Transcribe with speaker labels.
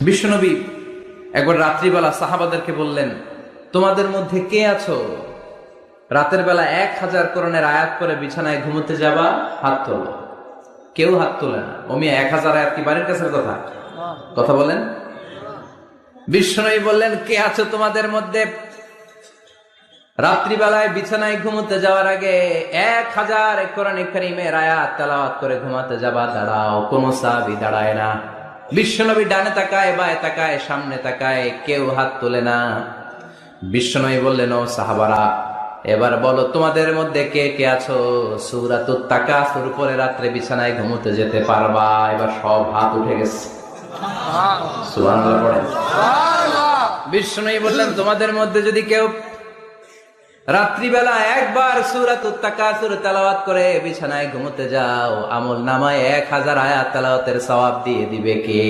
Speaker 1: বিশ্বনবী একবার রাত্রিবেলা সাহাবাদেরকে বললেন, তোমাদের মধ্যে কে আছো রাতের বেলা 1000 কোরআনের আয়াত করে বিছানায় ঘুমোতে যাবা? হাত তোলো। কেউ হাত তোলে না। ওমি 1000 আয়াত কি বাড়ির কাছের কথা? কথা বলেন। বিশ্বনবী বললেন, কে আছো তোমাদের মধ্যে রাত্রিবেলায় বিছানায় ঘুমোতে যাওয়ার আগে 1000 কোরআনে কারীমের আয়াত তেলাওয়াত করে ঘুমাতে যাবা? দাঁড়াও। কোন সাহাবী দাঁড়ায় না। বিশ্বনবী ডানে তাকায়, বায়ে তাকায়, সামনে তাকায়, কেউ হাত তোলে না। বিশ্বনবী বললেন, ও সাহাবারা, এবার বলো তোমাদের মধ্যে কে কে আছো সূরাতুত তাকাসুর পরে রাত্রে বিছানায় ঘুমোতে যেতে পারবা? এবার সব হাত উঠে গেছে। সুবহানাল্লাহ পড়েন। বিশ্বনবী বললেন, তোমাদের মধ্যে যদি কেউ রাত্রিবেলা একবার সূরাতুত তাকাসুর তেলাওয়াত করে বিছানায় ঘুমোতে যাও, আমল নামায় 1000 আয়াত তেলাওয়াতের সওয়াব দিয়ে দিবে কে?